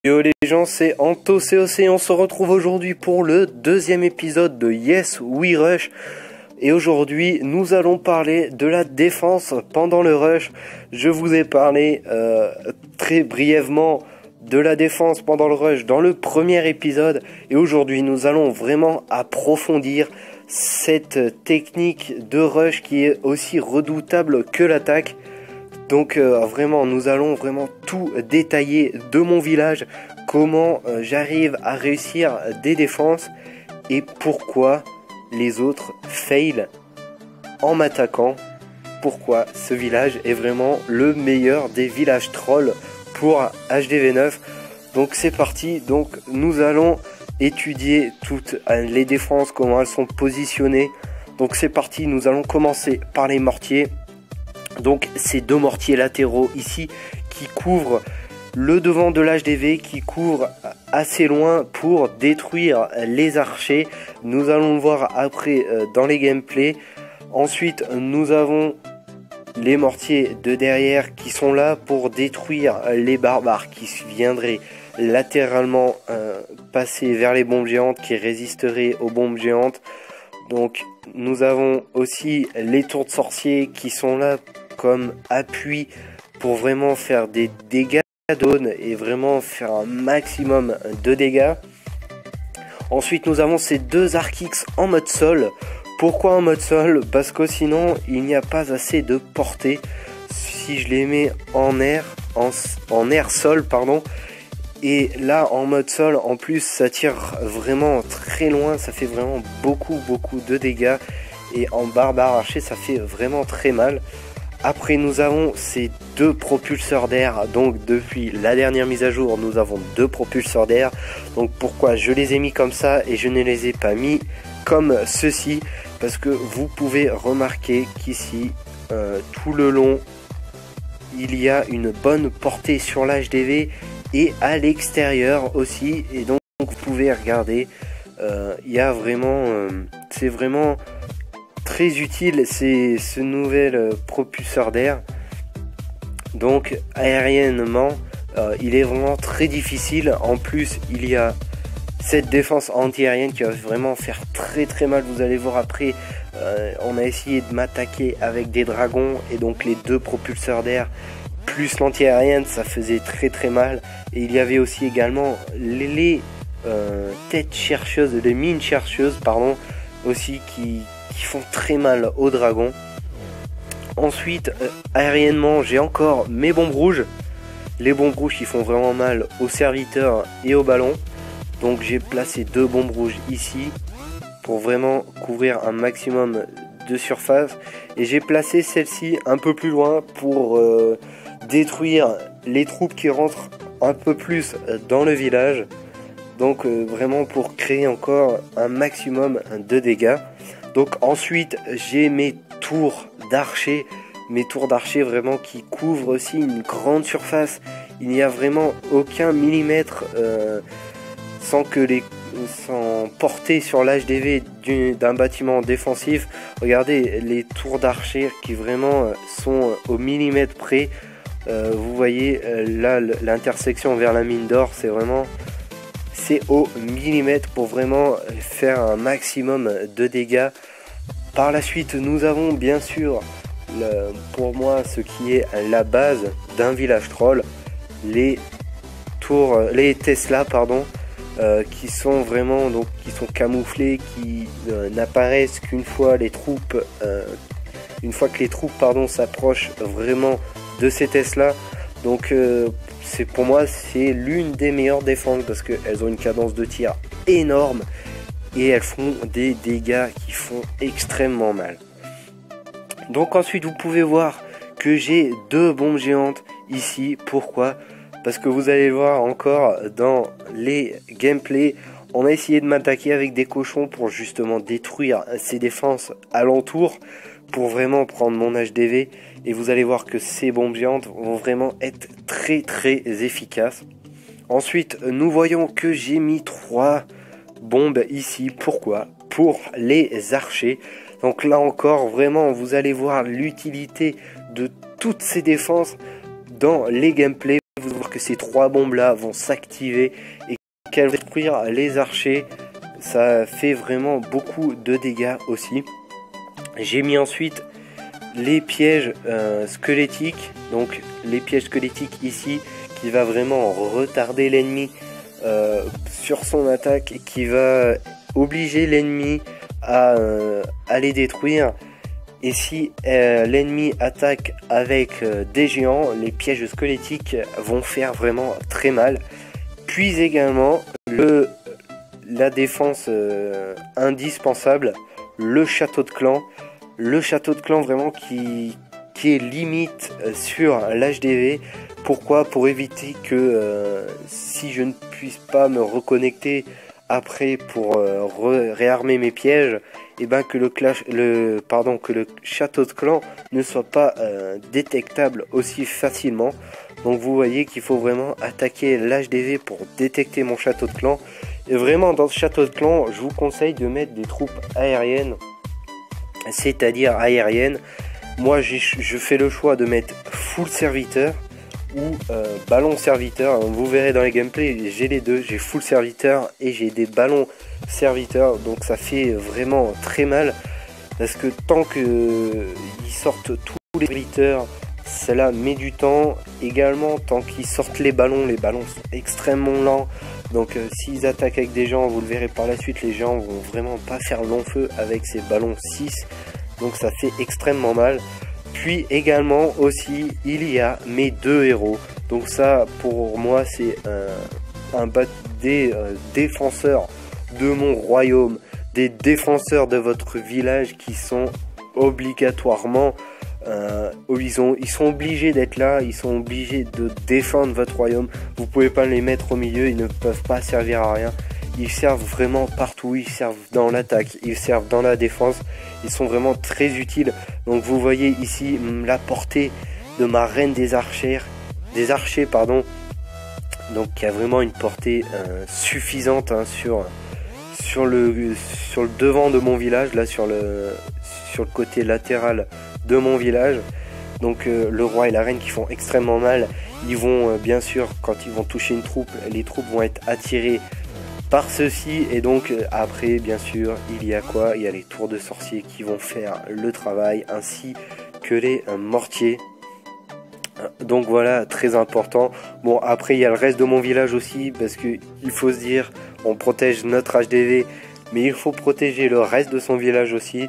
Yo les gens, c'est Anto COC et on se retrouve aujourd'hui pour le deuxième épisode de Yes We Rush. Et aujourd'hui, nous allons parler de la défense pendant le rush. Je vous ai parlé très brièvement de la défense pendant le rush dans le premier épisode. Et aujourd'hui, nous allons vraiment approfondir cette technique de rush qui est aussi redoutable que l'attaque. Donc vraiment, nous allons vraiment tout détailler de mon village, comment j'arrive à réussir des défenses et pourquoi les autres fail en m'attaquant. Pourquoi ce village est vraiment le meilleur des villages trolls pour HDV9. Donc c'est parti, donc nous allons étudier toutes les défenses, comment elles sont positionnées. Donc c'est parti, nous allons commencer par les mortiers. Donc ces deux mortiers latéraux ici qui couvrent le devant de l'HDV, qui couvrent assez loin pour détruire les archers. Nous allons le voir après dans les gameplays. Ensuite nous avons les mortiers de derrière qui sont là pour détruire les barbares qui viendraient latéralement passer vers les bombes géantes, qui résisteraient aux bombes géantes. Donc nous avons aussi les tours de sorciers qui sont là comme appui pour vraiment faire des dégâts d'zone et vraiment faire un maximum de dégâts. Ensuite nous avons ces deux Archix en mode sol. Pourquoi en mode sol? Parce que sinon il n'y a pas assez de portée. Si je les mets en air, en air sol pardon, et là en mode sol en plus ça tire vraiment très loin, ça fait vraiment beaucoup de dégâts, et en barbare archer ça fait vraiment très mal. Après nous avons ces deux propulseurs d'air, donc depuis la dernière mise à jour nous avons deux propulseurs d'air. Donc pourquoi je les ai mis comme ça et je ne les ai pas mis comme ceci? Parce que vous pouvez remarquer qu'ici tout le long il y a une bonne portée sur l'HDV et à l'extérieur aussi, et donc vous pouvez regarder, il y a vraiment c'est vraiment très utile, c'est ce nouvel propulseur d'air. Donc aériennement il est vraiment très difficile. En plus il y a cette défense anti-aérienne qui va vraiment faire très mal. Vous allez voir après, on a essayé de m'attaquer avec des dragons, et donc les deux propulseurs d'air plus l'anti-aérienne ça faisait très mal. Et il y avait aussi également les têtes chercheuses, les mines chercheuses pardon, aussi qui font très mal aux dragons. Ensuite aériennement j'ai encore mes bombes rouges. Les bombes rouges qui font vraiment mal aux serviteurs et aux ballons. Donc j'ai placé deux bombes rouges ici pour vraiment couvrir un maximum de surface, et j'ai placé celle-ci un peu plus loin pour détruire les troupes qui rentrent un peu plus dans le village. Donc vraiment pour créer encore un maximum de dégâts. Donc ensuite j'ai mes tours d'archer, vraiment qui couvrent aussi une grande surface. Il n'y a vraiment aucun millimètre sans porter sur l'HDV d'un bâtiment défensif. Regardez les tours d'archer qui vraiment sont au millimètre près. Vous voyez là l'intersection vers la mine d'or, c'est au millimètre pour vraiment faire un maximum de dégâts. Par la suite nous avons bien sûr pour moi ce qui est la base d'un village troll, les Tesla pardon, qui sont vraiment qui sont camouflés, qui n'apparaissent qu'une fois les troupes que les troupes s'approchent vraiment de ces Tesla. Donc pour moi c'est l'une des meilleures défenses parce qu'elles ont une cadence de tir énorme et elles font des dégâts qui font extrêmement mal. Donc ensuite vous pouvez voir que j'ai deux bombes géantes ici. Pourquoi? Parce que vous allez voir encore dans les gameplays, on a essayé de m'attaquer avec des cochons pour justement détruire ces défenses alentour, pour vraiment prendre mon HDV, et vous allez voir que ces bombes géantes vont vraiment être très efficaces. Ensuite nous voyons que j'ai mis 3 bombes ici. Pourquoi? Pour les archers. Donc là encore vraiment vous allez voir l'utilité de toutes ces défenses dans les gameplays. Vous allez voir que que ces 3 bombes là vont s'activer et qu'elles vont détruire les archers. Ça fait vraiment beaucoup de dégâts aussi. J'ai mis ensuite les pièges squelettiques, donc les pièges squelettiques ici qui va vraiment retarder l'ennemi sur son attaque et qui va obliger l'ennemi à les détruire. Et si l'ennemi attaque avec des géants, les pièges squelettiques vont faire vraiment très mal. Puis également la défense indispensable, le château de clan. Le château de clan vraiment qui est limite sur l'HDV. Pourquoi? Pour éviter que si je ne puisse pas me reconnecter après pour réarmer mes pièges, et ben que le château de clan ne soit pas détectable aussi facilement. Donc vous voyez qu'il faut vraiment attaquer l'HDV pour détecter mon château de clan. Et vraiment dans ce château de clan, je vous conseille de mettre des troupes aériennes, c'est-à-dire aériennes. Moi je fais le choix de mettre full serviteur ou ballon serviteur. Vous verrez dans les gameplays, j'ai les deux, j'ai full serviteur et j'ai des ballons serviteurs, donc ça fait vraiment très mal parce que tant que ils sortent tous les serviteurs, cela met du temps. Également tant qu'ils sortent les ballons sont extrêmement lents, donc s'ils attaquent avec des gens, vous le verrez par la suite, les gens vont vraiment pas faire long feu avec ces ballons 6, donc ça fait extrêmement mal. Puis également aussi il y a mes 2 héros, donc ça pour moi c'est des défenseurs de mon royaume, des défenseurs de votre village qui sont obligatoirement ils sont obligés d'être là, ils sont obligés de défendre votre royaume. Vous pouvez pas les mettre au milieu, ils ne peuvent pas servir à rien. Ils servent vraiment partout, ils servent dans l'attaque, ils servent dans la défense, ils sont vraiment très utiles. Donc vous voyez ici la portée de ma reine des archers, donc qui a vraiment une portée suffisante sur le devant de mon village, là sur le côté latéral de mon village. Donc le roi et la reine qui font extrêmement mal. Ils vont bien sûr, quand ils vont toucher une troupe, les troupes vont être attirées par ceci, et donc après bien sûr il y a quoi? Il y a les tours de sorciers qui vont faire le travail, ainsi que les mortiers. Donc voilà, très important. Bon, après il y a le reste de mon village aussi, parce que il faut se dire, on protège notre HDV, mais il faut protéger le reste de son village aussi.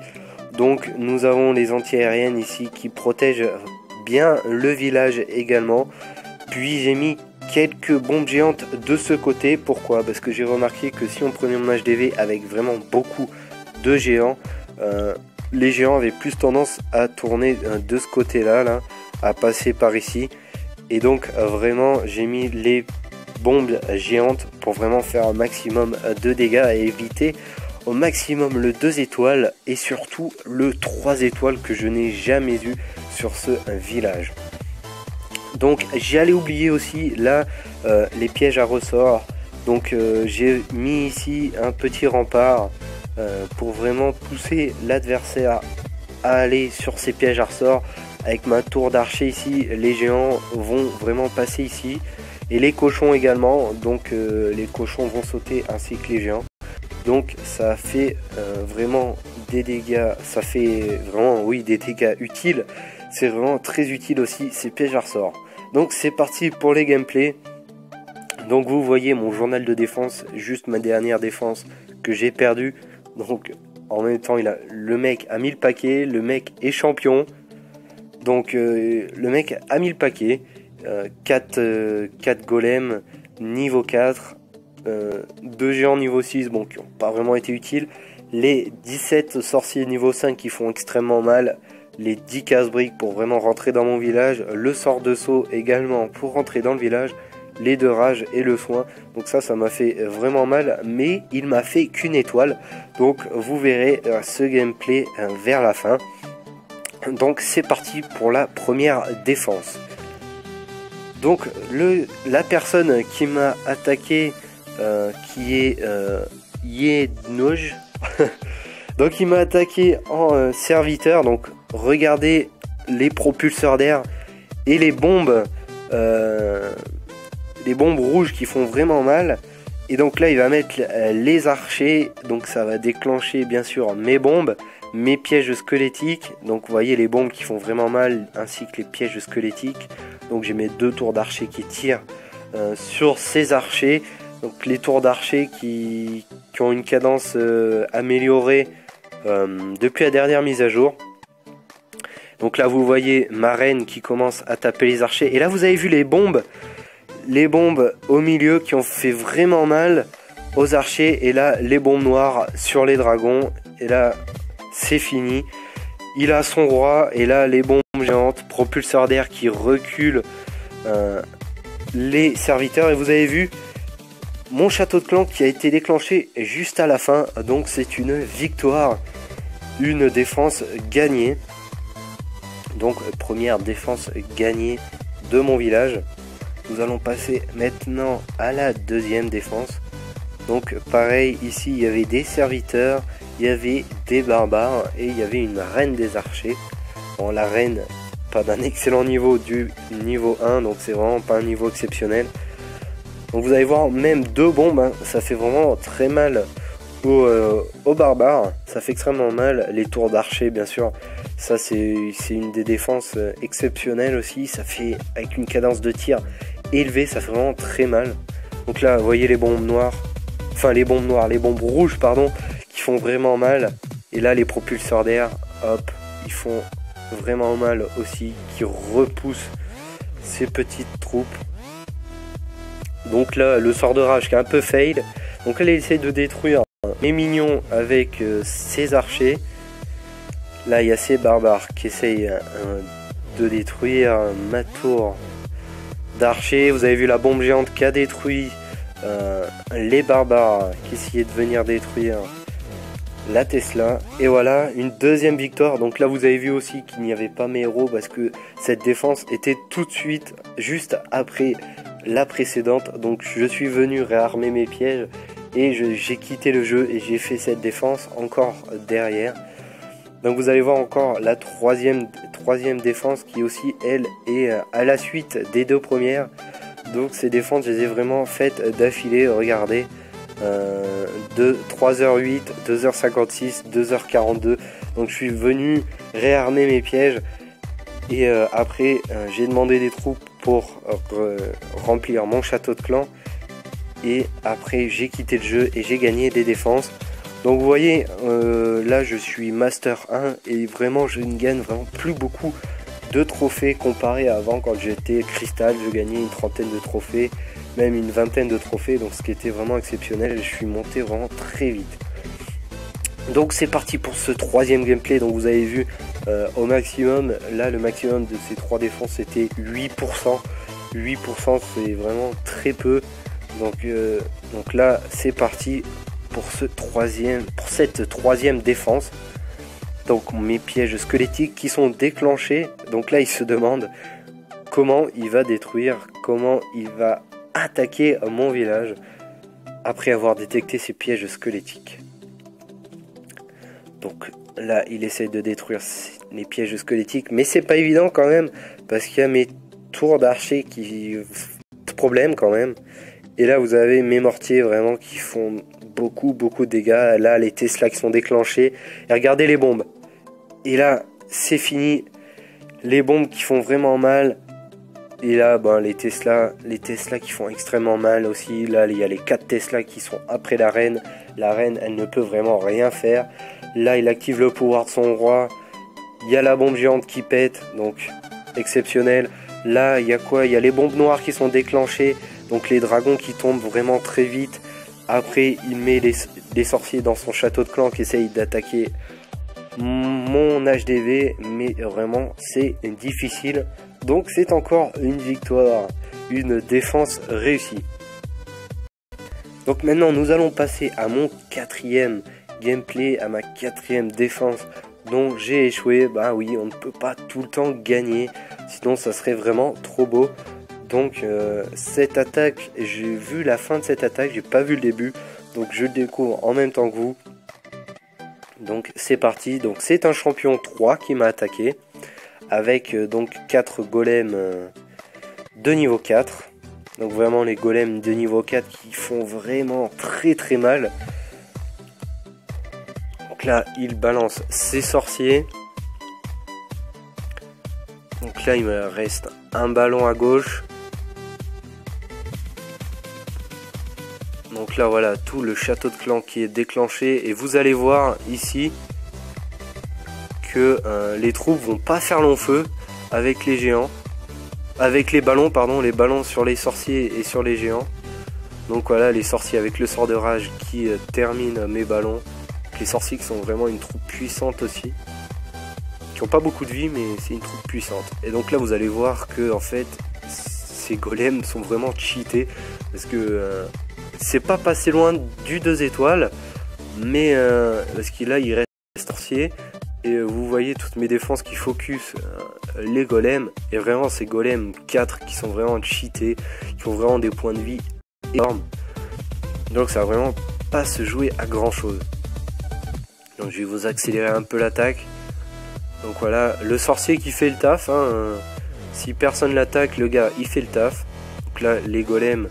Donc nous avons les anti-aériennes ici qui protègent bien le village également. Puis j'ai mis quelques bombes géantes de ce côté. Pourquoi? Parce que j'ai remarqué que si on prenait mon HDV avec vraiment beaucoup de géants, les géants avaient plus tendance à tourner de ce côté là, à passer par ici. Et donc vraiment j'ai mis les bombes géantes pour vraiment faire un maximum de dégâts et éviter au maximum le 2 étoiles et surtout le 3 étoiles que je n'ai jamais eu sur ce village. Donc j'allais oublier aussi là les pièges à ressort. Donc j'ai mis ici un petit rempart pour vraiment pousser l'adversaire à aller sur ces pièges à ressort. Avec ma tour d'archer ici, les géants vont vraiment passer ici, et les cochons également. Donc les cochons vont sauter ainsi que les géants. Donc ça fait vraiment des dégâts, ça fait vraiment des dégâts utiles. C'est vraiment très utile aussi ces pièges à ressort. Donc c'est parti pour les gameplays. Donc vous voyez mon journal de défense, juste ma dernière défense que j'ai perdue. Donc en même temps le mec a mis le paquet, le mec est champion. Donc le mec a mis le paquet, 4 golems niveau 4, 2 géants niveau 6 bon, qui n'ont pas vraiment été utiles, les 17 sorciers niveau 5 qui font extrêmement mal, les 10 casse-briques pour vraiment rentrer dans mon village, le sort de saut également pour rentrer dans le village, les 2 rages et le soin. Donc ça m'a fait vraiment mal, mais il m'a fait qu'une étoile. Donc vous verrez ce gameplay vers la fin. Donc c'est parti pour la première défense. Donc la personne qui m'a attaqué, qui est Yenoj, donc il m'a attaqué en serviteur. Donc regardez les propulseurs d'air et les bombes les bombes rouges qui font vraiment mal. Et donc là il va mettre les archers, donc ça va déclencher bien sûr mes bombes, mes pièges squelettiques. Donc vous voyez les bombes qui font vraiment mal ainsi que les pièges squelettiques. Donc j'ai mes 2 tours d'archers qui tirent sur ces archers. Donc les tours d'archers qui ont une cadence améliorée depuis la dernière mise à jour. Donc là vous voyez ma reine qui commence à taper les archers. Et là vous avez vu les bombes au milieu qui ont fait vraiment mal aux archers. Et là les bombes noires sur les dragons. Et là c'est fini. Il a son roi. Et là les bombes géantes, propulseurs d'air qui reculent les serviteurs. Et vous avez vu mon château de clan qui a été déclenché juste à la fin. Donc c'est une victoire. Une défense gagnée. Donc première défense gagnée de mon village. Nous allons passer maintenant à la deuxième défense. Donc pareil, ici il y avait des serviteurs, il y avait des barbares et il y avait une reine des archers. Bon, la reine, pas d'un excellent niveau, du niveau 1, donc c'est vraiment pas un niveau exceptionnel. Donc vous allez voir, même 2 bombes, hein, ça fait vraiment très mal aux barbares. Ça fait extrêmement mal. Les tours d'archers, bien sûr, ça c'est une des défenses exceptionnelles aussi. Ça fait, avec une cadence de tir élevée, ça fait vraiment très mal. Donc là, vous voyez les bombes noires, enfin les bombes rouges, pardon, qui font vraiment mal. Et là, les propulseurs d'air, hop, ils font vraiment mal aussi, qui repoussent ces petites troupes. Donc là, le sort de rage qui est un peu fail. Donc là, il essaie de détruire mes minions avec ses archers. Là, il y a ces barbares qui essayent de détruire ma tour d'archers. Vous avez vu la bombe géante qui a détruit les barbares qui essayaient de venir détruire la Tesla. Et voilà, une deuxième victoire. Donc là, vous avez vu aussi qu'il n'y avait pas mes héros parce que cette défense était tout de suite juste après la précédente. Donc je suis venu réarmer mes pièges et j'ai quitté le jeu et j'ai fait cette défense encore derrière. Donc vous allez voir encore la troisième défense qui aussi elle est à la suite des 2 premières. Donc ces défenses je les ai vraiment faites d'affilée, regardez, de 3h08, 2h56, 2h42. Donc je suis venu réarmer mes pièges et après j'ai demandé des troupes pour remplir mon château de clan. Et après j'ai quitté le jeu et j'ai gagné des défenses. Donc vous voyez, là je suis Master 1 et vraiment je ne gagne vraiment plus beaucoup de trophées comparé à avant quand j'étais Cristal. Je gagnais une trentaine de trophées, même une vingtaine de trophées, donc ce qui était vraiment exceptionnel. Je suis monté vraiment très vite. Donc c'est parti pour ce 3e gameplay. Donc vous avez vu au maximum, là le maximum de ces 3 défenses c'était 8%. 8% c'est vraiment très peu. Donc là c'est parti pour cette 3e défense. Donc mes pièges squelettiques qui sont déclenchés. Donc là il se demande comment il va détruire, comment il va attaquer mon village après avoir détecté ces pièges squelettiques. Donc là il essaie de détruire les pièges squelettiques, mais c'est pas évident quand même parce qu'il y a mes tours d'archers qui problème quand même. Et là vous avez mes mortiers vraiment qui font beaucoup de dégâts. Là les Tesla qui sont déclenchés et regardez les bombes. Et là c'est fini, les bombes qui font vraiment mal. Et là les Tesla qui font extrêmement mal aussi. Là il y a les 4 Tesla qui sont après la reine. La reine elle ne peut vraiment rien faire. Là il active le pouvoir de son roi. Il y a la bombe géante qui pète, donc exceptionnel. Là il y a quoi? Il y a les bombes noires qui sont déclenchées. Donc les dragons qui tombent vraiment très vite. Après il met les sorciers dans son château de clan qui essayent d'attaquer mon HDV. Mais vraiment c'est difficile. Donc c'est encore une victoire. Une défense réussie. Donc maintenant nous allons passer à mon 4e gameplay. À ma 4e défense dont j'ai échoué. Bah oui, on ne peut pas tout le temps gagner. Sinon ça serait vraiment trop beau. Donc cette attaque, j'ai vu la fin de cette attaque, j'ai pas vu le début, donc je le découvre en même temps que vous. Donc c'est parti. Donc c'est un champion 3 qui m'a attaqué avec donc 4 golems de niveau 4. Donc vraiment les golems de niveau 4 qui font vraiment très mal. Donc là il balance ses sorciers. Donc là il me reste un ballon à gauche. Donc là voilà tout le château de clan qui est déclenché. Et vous allez voir ici que les troupes vont pas faire long feu avec les géants. Avec les ballons, pardon, les ballons sur les sorciers et sur les géants. Donc voilà, les sorciers avec le sort de rage qui termine mes ballons. Les sorciers qui sont vraiment une troupe puissante aussi. Qui n'ont pas beaucoup de vie, mais c'est une troupe puissante. Et donc là, vous allez voir que en fait, ces golems sont vraiment cheatés. Parce que c'est pas passé loin du 2 étoiles. Mais parce que là, il reste sorcier. Et vous voyez toutes mes défenses qui focus les golems. Et vraiment ces golems 4 qui sont vraiment cheatés. Qui ont vraiment des points de vie énormes. Donc ça va vraiment pas se jouer à grand chose. Donc je vais vous accélérer un peu l'attaque. Donc voilà, le sorcier qui fait le taf. Si personne l'attaque, le gars il fait le taf. Donc là les golems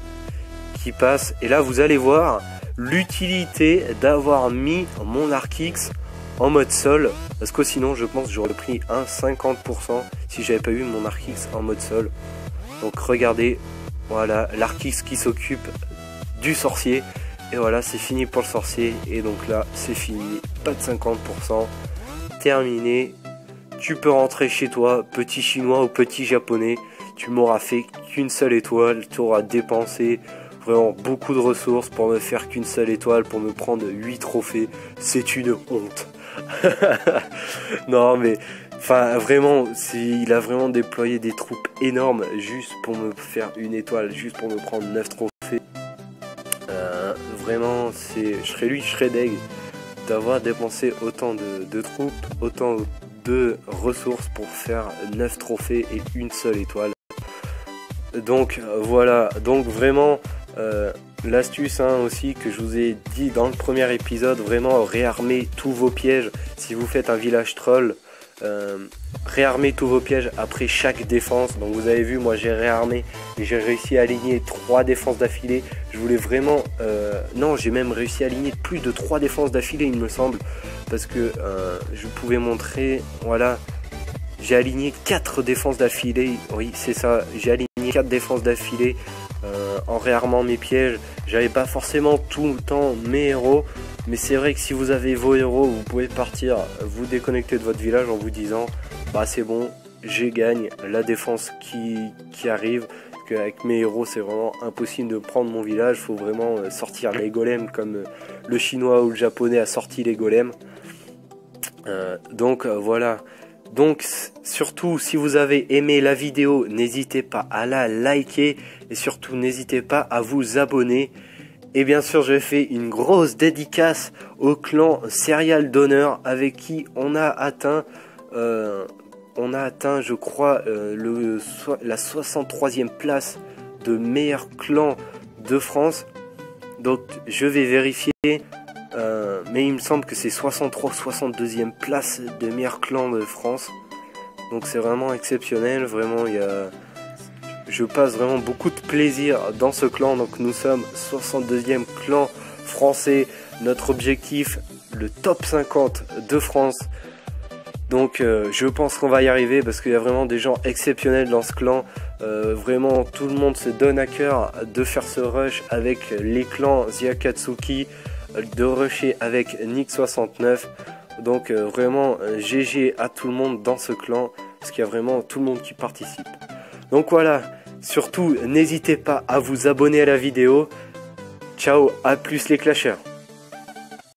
qui passent. Et là vous allez voir l'utilité d'avoir mis mon Arc-X en mode sol, parce que sinon je pense que j'aurais pris un 50% si j'avais pas eu mon Arc-X en mode sol. Donc regardez, voilà l'Arc-X qui s'occupe du sorcier. Et voilà, c'est fini pour le sorcier. Et donc là c'est fini, pas de 50%, terminé. Tu peux rentrer chez toi, petit chinois ou petit japonais. Tu m'auras fait qu'une seule étoile, tu auras dépensé vraiment beaucoup de ressources pour me faire qu'une seule étoile, pour me prendre 8 trophées. C'est une honte. Non mais enfin vraiment il a vraiment déployé des troupes énormes juste pour me faire une étoile, juste pour me prendre 9 trophées. Vraiment je serais deg d'avoir dépensé autant de troupes, autant de ressources pour faire 9 trophées et une seule étoile. Donc voilà, donc vraiment l'astuce aussi que je vous ai dit dans le premier épisode, vraiment réarmer tous vos pièges. Si vous faites un village troll, réarmer tous vos pièges après chaque défense. Donc vous avez vu, moi j'ai réarmé et j'ai réussi à aligner 3 défenses d'affilée. Je voulais vraiment non, j'ai même réussi à aligner plus de 3 défenses d'affilée il me semble, parce que je pouvais montrer, voilà, j'ai aligné 4 défenses d'affilée. Oui c'est ça, j'ai aligné 4 défenses d'affilée en réarmant mes pièges. J'avais pas forcément tout le temps mes héros, mais c'est vrai que si vous avez vos héros, vous pouvez partir, vous déconnecter de votre village en vous disant bah c'est bon, j'ai gagne la défense qui arrive. Parce qu'avec mes héros c'est vraiment impossible de prendre mon village, faut vraiment sortir les golems comme le chinois ou le japonais a sorti les golems. Donc voilà. Donc surtout si vous avez aimé la vidéo, n'hésitez pas à la liker et surtout n'hésitez pas à vous abonner. Et bien sûr je fais une grosse dédicace au clan Serial d'honneur avec qui on a atteint je crois la 63e place de meilleur clan de France. Donc je vais vérifier. Mais il me semble que c'est 62e place de meilleur clan de France. Donc c'est vraiment exceptionnel. Vraiment, je passe vraiment beaucoup de plaisir dans ce clan. Donc nous sommes 62e clan français. Notre objectif, le top 50 de France. Donc je pense qu'on va y arriver parce qu'il y a vraiment des gens exceptionnels dans ce clan. Vraiment tout le monde se donne à cœur de faire ce rush avec les clans Ziakatsuki, de rusher avec Nick69. Donc vraiment GG à tout le monde dans ce clan, parce qu'il y a vraiment tout le monde qui participe. Donc voilà, surtout n'hésitez pas à vous abonner à la vidéo. Ciao, à plus les clashers.